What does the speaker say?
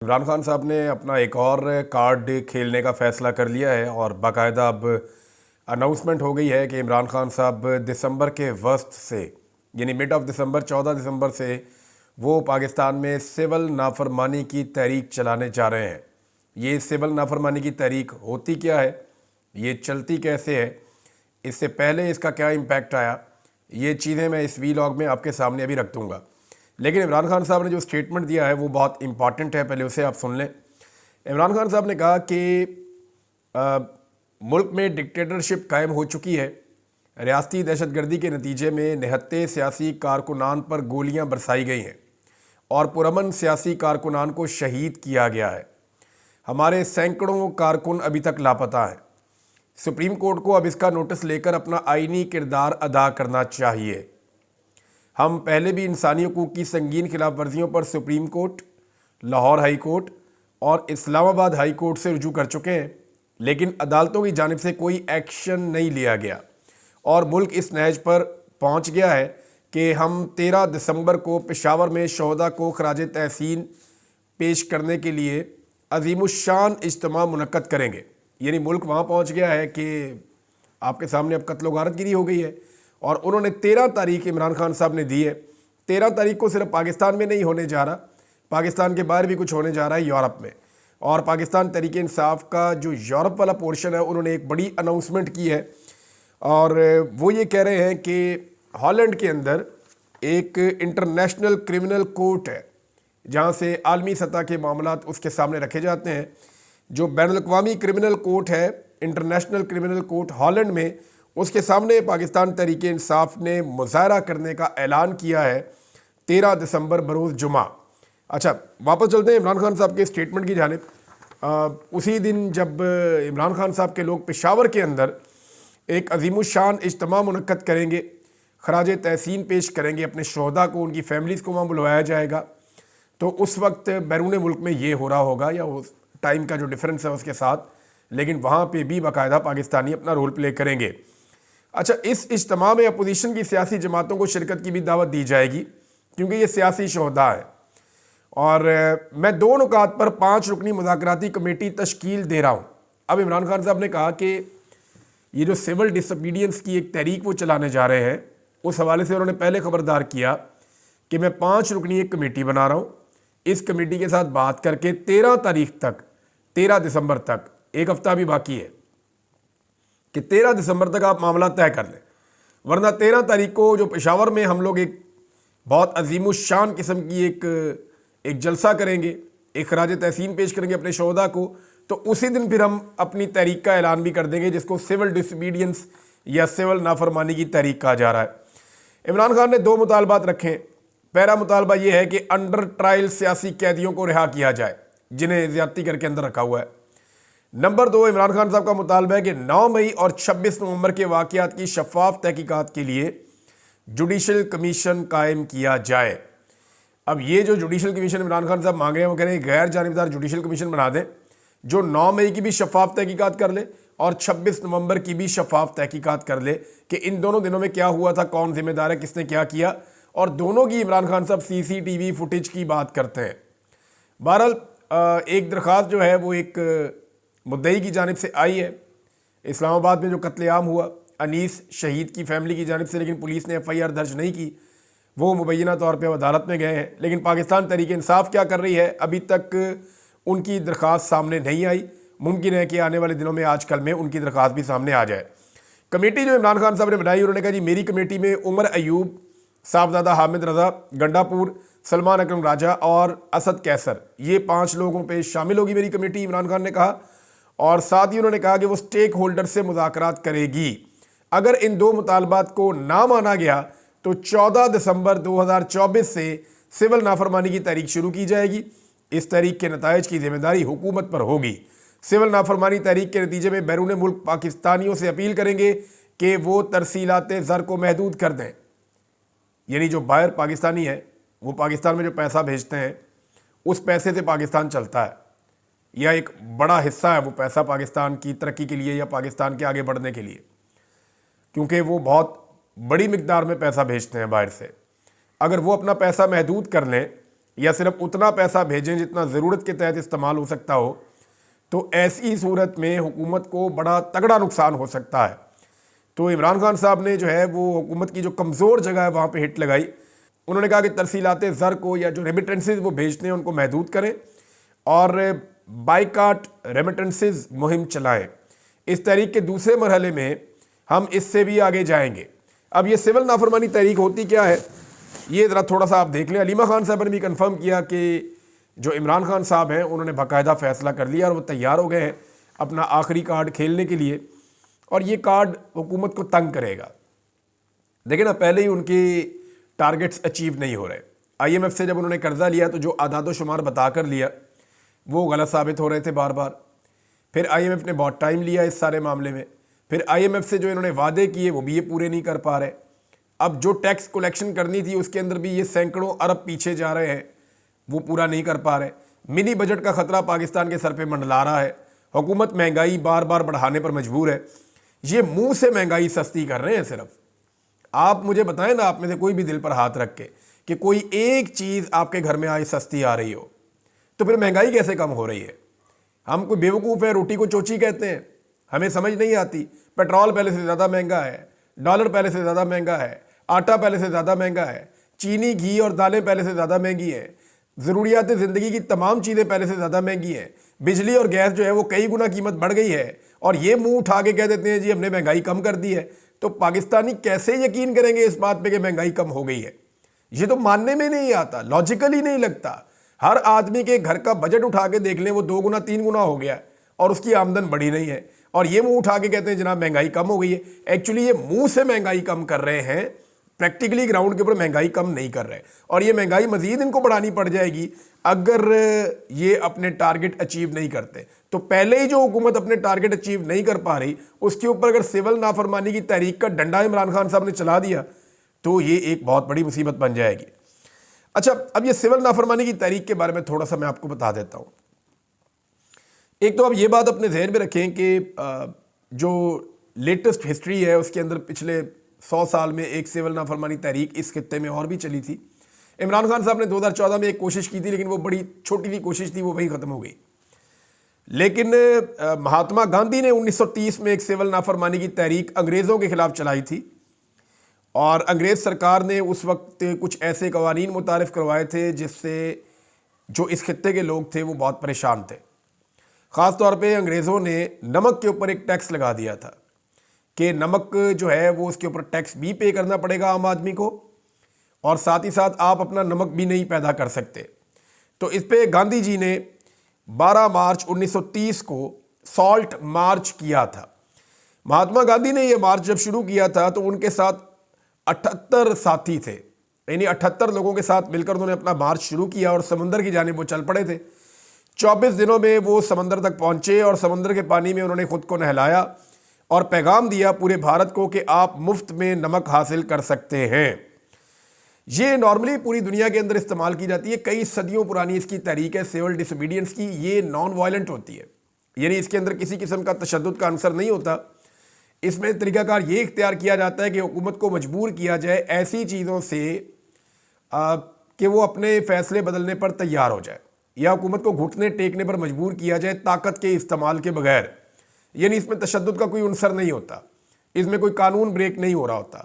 इमरान खान साहब ने अपना एक और कार्ड खेलने का फैसला कर लिया है और बाकायदा अब अनाउंसमेंट हो गई है कि इमरान खान साहब दिसंबर के वस्त से यानी मिड ऑफ दिसंबर 14 दिसंबर से वो पाकिस्तान में सिविल नाफरमानी की तहरीक चलाने जा रहे हैं। ये सिविल नाफरमानी की तहरीक होती क्या है, ये चलती कैसे है, इससे पहले इसका क्या इम्पैक्ट आया, ये चीज़ें मैं इस वीलॉग में आपके सामने अभी रख दूँगा। लेकिन इमरान खान साहब ने जो स्टेटमेंट दिया है वो बहुत इंपॉर्टेंट है, पहले उसे आप सुन लें। इमरान खान साहब ने कहा कि मुल्क में डिक्टेटरशिप कायम हो चुकी है। रियासती दहशतगर्दी के नतीजे में निहत्ते सियासी कारकुनान पर गोलियां बरसाई गई हैं और पुरअमन सियासी कारकुनान को शहीद किया गया है। हमारे सैकड़ों कारकुन अभी तक लापता हैं। सुप्रीम कोर्ट को अब इसका नोटिस लेकर अपना आईनी किरदार अदा करना चाहिए। हम पहले भी इंसानी हकूक़ की संगीन खिलाफ वर्जियों पर supreme court, Lahore high court और इस्लामाबाद हाई कोर्ट से रुजू कर चुके हैं, लेकिन अदालतों की जानिब से कोई एक्शन नहीं लिया गया और मुल्क इस नहज पर पहुंच गया है कि हम 13 दिसंबर को पेशावर में शहदा को खराज तहसीन पेश करने के लिए अजीमुशान इज्तिमा मुनक्कद करेंगे। यानी मुल्क वहाँ पहुँच गया है कि आपके सामने अब कत्ल गारतगिरी हो गई है और उन्होंने 13 तारीख इमरान खान साहब ने दी है। 13 तारीख को सिर्फ पाकिस्तान में नहीं होने जा रहा, पाकिस्तान के बाहर भी कुछ होने जा रहा है, यूरोप में। और पाकिस्तान तहरीक इंसाफ का जो यूरोप वाला पोर्शन है उन्होंने एक बड़ी अनाउंसमेंट की है और वो ये कह रहे हैं कि हॉलैंड के अंदर एक इंटरनेशनल क्रिमिनल कोर्ट है जहाँ से आलमी सतह के मामलात उसके सामने रखे जाते हैं। जो बैनुल-अक़वामी क्रिमिनल कोर्ट है, इंटरनेशनल क्रिमिनल कोर्ट हॉलैंड में, उसके सामने पाकिस्तान तहरीक इंसाफ ने मुज़ाहरा करने का ऐलान किया है 13 दिसंबर बरोज़ जुमा। अच्छा, वापस चलते हैं इमरान खान साहब के स्टेटमेंट की जानिब। उसी दिन जब इमरान खान साहब के लोग पेशावर के अंदर एक अजीमुशान इज्तिमा मुनक्कद करेंगे, खराज तहसीन पेश करेंगे अपने शहदा को, उनकी फैमिलीज़ को वहाँ बुलवाया जाएगा, तो उस वक्त बैरून मुल्क में ये हो रहा होगा या उस टाइम का जो डिफरेंस है उसके साथ, लेकिन वहाँ पे भी बाकायदा पाकिस्तानी अपना रोल प्ले करेंगे। अच्छा, इस इज्तिमा में अपोजिशन की सियासी जमातों को शिरकत की भी दावत दी जाएगी क्योंकि ये सियासी शोहदा है। और मैं 2 नुकात पर 5 रुकनी मुज़ाकराती कमेटी तश्कील दे रहा हूँ। अब इमरान खान साहब ने कहा कि ये जो सिविल डिसोबीडियंस की एक तहरीक वो चलाने जा रहे हैं, उस हवाले से उन्होंने पहले खबरदार किया कि मैं 5 रुकनी एक कमेटी बना रहा हूँ। इस कमेटी के साथ बात करके 13 तारीख तक, 13 दिसंबर तक, एक हफ्ता भी बाकी है, कि 13 दिसंबर तक आप मामला तय कर लें, वरना 13 तारीख को जो पेशावर में हम लोग एक बहुत अजीमुशान किस्म की एक जलसा करेंगे, एक खराज तहसीन पेश करेंगे अपने शहदा को, तो उसी दिन फिर हम अपनी तहरीक का ऐलान भी कर देंगे जिसको सिविल डिसोबीडियंस या सिविल नाफरमानी की तहरीक कहा जा रहा है। इमरान खान ने 2 मुतालबात रखे। पहला मुतालबा ये है कि अंडर ट्रायल सियासी कैदियों को रिहा किया जाए जिन्हें ज़्यादती करके अंदर रखा हुआ है। नंबर 2, इमरान खान साहब का मुतालबा है कि 9 मई और 26 नवंबर के वाक़यात की शफाफ तहकीकात के लिए जुडिशल कमीशन कायम किया जाए। अब ये जो जुडिशल कमीशन इमरान खान साहब मांग रहे हैं, वो कह रहे हैं गैर जानिबदार जुडिशल कमीशन बना दें जो 9 मई की भी शफाफ तहकीकात कर ले और 26 नवंबर की भी शफाफ तहकीकात कर ले कि इन दोनों दिनों में क्या हुआ था, कौन जिम्मेदार है, किसने क्या किया, और दोनों की इमरान खान साहब CCTV फुटेज की बात करते हैं। बहरहाल एक दरख्वास्त जो है वो एक मुद्दई की जानिब से आई है। इस्लामाबाद में जो कत्लेआम हुआ अनीस शहीद की फैमिली की जानिब से, लेकिन पुलिस ने FIR दर्ज नहीं की, वो मुबैना तौर पे अदालत में गए हैं। लेकिन पाकिस्तान तहरीक इंसाफ क्या कर रही है, अभी तक उनकी दरख्वास्त सामने नहीं आई। मुमकिन है कि आने वाले दिनों में, आजकल में, उनकी दरख्वास्त भी सामने आ जाए। कमेटी जो इमरान खान साहब ने बनाई, उन्होंने कहा जी मेरी कमेटी में उमर अयूब, साहबजादा हामिद रज़ा गंडापुर, सलमान अकरम राजा और असद कैसर, ये 5 लोगों पे शामिल होगी मेरी कमेटी, इमरान खान ने कहा। और साथ ही उन्होंने कहा कि वो स्टेक होल्डर से मुज़ाकरात करेगी। अगर इन 2 मुतालबात को ना माना गया तो 14 दिसंबर 2024 से सिविल नाफरमानी की तहरीक शुरू की जाएगी। इस तहरीक के नताइज की जिम्मेदारी हुकूमत पर होगी। सिविल नाफरमानी तहरीक के नतीजे में बैरून मुल्क पाकिस्तानियों से अपील करेंगे कि वो तरसीलात ज़र को महदूद कर दें। यानी जो बाहर पाकिस्तानी है वो पाकिस्तान में जो पैसा भेजते हैं उस पैसे से पाकिस्तान चलता है, या एक बड़ा हिस्सा है वो पैसा पाकिस्तान की तरक्की के लिए या पाकिस्तान के आगे बढ़ने के लिए, क्योंकि वो बहुत बड़ी मिकदार में पैसा भेजते हैं बाहर से। अगर वो अपना पैसा महदूद कर लें या सिर्फ उतना पैसा भेजें जितना ज़रूरत के तहत इस्तेमाल हो सकता हो, तो ऐसी सूरत में हुकूमत को बड़ा तगड़ा नुकसान हो सकता है। तो इमरान खान साहब ने जो है वो हुकूमत की जो कमज़ोर जगह है वहाँ पे हिट लगाई। उन्होंने कहा कि तरसीलात ज़र को या जो रेमिटेंसेज वो भेजते हैं उनको महदूद करें और बाइकाट रेमिटेंसेज मुहिम चलाएं। इस तहरीक के दूसरे मरहले में हम इससे भी आगे जाएंगे। अब ये सिविल नाफरमानी तहरीक होती क्या है, ये ज़रा थोड़ा सा आप देख लें। अलीमा खान साहब ने भी कंफर्म किया कि जो इमरान खान साहब हैं उन्होंने बाकायदा फ़ैसला कर लिया और वो तैयार हो गए हैं अपना आखिरी कार्ड खेलने के लिए, और ये कार्ड हुकूमत को तंग करेगा। देखिए ना, पहले ही उनकी टारगेट्स अचीव नहीं हो रहे। IMF से जब उन्होंने कर्जा लिया तो जो आदाद शुमार बता कर लिया वो गलत साबित हो रहे थे बार बार। फिर IMF ने बहुत टाइम लिया इस सारे मामले में। फिर IMF से जो इन्होंने वादे किए वो भी ये पूरे नहीं कर पा रहे। अब जो टैक्स कलेक्शन करनी थी उसके अंदर भी ये सैकड़ों अरब पीछे जा रहे हैं, वो पूरा नहीं कर पा रहे। मिनी बजट का खतरा पाकिस्तान के सर पे मंडला रहा है। हुकूमत महंगाई बार बार बढ़ाने पर मजबूर है। ये मुंह से महंगाई सस्ती कर रहे हैं सिर्फ। आप मुझे बताएं ना, आप में से कोई भी दिल पर हाथ रख के कि कोई एक चीज़ आपके घर में आई सस्ती आ रही हो, तो फिर महंगाई कैसे कम हो रही है? हम कोई बेवकूफ़ है, रोटी को चोची कहते हैं, हमें समझ नहीं आती। पेट्रोल पहले से ज़्यादा महंगा है, डॉलर पहले से ज़्यादा महंगा है, आटा पहले से ज़्यादा महंगा है, चीनी घी और दालें पहले से ज़्यादा महंगी है, ज़रूरियात ज़िंदगी की तमाम चीज़ें पहले से ज़्यादा महंगी हैं, बिजली और गैस जो है वो कई गुना कीमत बढ़ गई है, और ये मुंह उठा के कह देते हैं जी हमने महंगाई कम कर दी है। तो पाकिस्तानी कैसे यकीन करेंगे इस बात पे कि महंगाई कम हो गई है? ये तो मानने में नहीं आता, लॉजिकली नहीं लगता। हर आदमी के घर का बजट उठा के देख लें, वो 2 गुना 3 गुना हो गया और उसकी आमदन बढ़ी नहीं है, और ये मुंह उठा के कहते हैं जनाब महंगाई कम हो गई है। एक्चुअली ये मुंह से महंगाई कम कर रहे हैं, प्रैक्टिकली ग्राउंड के ऊपर महंगाई कम नहीं कर रहे, और ये महंगाई मजीद इनको बढ़ानी पड़ जाएगी अगर ये अपने टारगेट अचीव नहीं करते। तो पहले ही जो हुकूमत अपने टारगेट अचीव नहीं कर पा रही, उसके ऊपर अगर सिविल नाफरमानी की तहरीक का डंडा इमरान खान साहब ने चला दिया तो ये एक बहुत बड़ी मुसीबत बन जाएगी। अच्छा, अब ये सिविल नाफरमानी की तहरीक के बारे में थोड़ा सा मैं आपको बता देता हूँ। एक तो आप ये बात अपने जहन में रखें कि जो लेटेस्ट हिस्ट्री है उसके अंदर पिछले 100 साल में एक सिविल नाफरमानी तहरीक इस खित्ते में और भी चली थी। इमरान खान साहब ने 2014 में एक कोशिश की थी, लेकिन वो बड़ी छोटी सी कोशिश थी, वो वहीं ख़त्म हो गई। लेकिन महात्मा गांधी ने 1930 में एक सिविल नाफरमानी की तहरीक अंग्रेज़ों के खिलाफ चलाई थी, और अंग्रेज़ सरकार ने उस वक्त कुछ ऐसे कवानीन मुतारिफ़ करवाए थे जिससे जो इस खित्ते के लोग थे वो बहुत परेशान थे। ख़ास तौर पे अंग्रेज़ों ने नमक के ऊपर एक टैक्स लगा दिया था कि नमक जो है वो उसके ऊपर टैक्स भी पे करना पड़ेगा आम आदमी को, और साथ ही साथ आप अपना नमक भी नहीं पैदा कर सकते। तो इस पे गांधी जी ने 12 मार्च 1930 को सॉल्ट मार्च किया था। महात्मा गांधी ने यह मार्च जब शुरू किया था तो उनके साथ 78 साथी थे, यानी 78 लोगों के साथ मिलकर उन्होंने अपना मार्च शुरू किया और समंदर की जानिब वो चल पड़े थे। 24 दिनों में वो समंदर तक पहुंचे और समंदर के पानी में उन्होंने खुद को नहलाया और पैगाम दिया पूरे भारत को कि आप मुफ्त में नमक हासिल कर सकते हैं। ये नॉर्मली पूरी दुनिया के अंदर इस्तेमाल की जाती है, कई सदियों पुरानी इसकी तहरीक है सिविल डिसोबीडियंस की। ये नॉन वायलेंट होती है, यानी इसके अंदर किसी किस्म का तशद्दुद का अंसर नहीं होता। इसमें तरीकाकार ये इख्तियार किया जाता है कि हुकूमत को मजबूर किया जाए ऐसी चीज़ों से कि वो अपने फैसले बदलने पर तैयार हो जाए, या हुकूमत को घुटने टेकने पर मजबूर किया जाए ताकत के इस्तेमाल के बगैर। यानी इसमें तशद्दुद का कोई अंसर नहीं होता, इसमें कोई कानून ब्रेक नहीं हो रहा होता।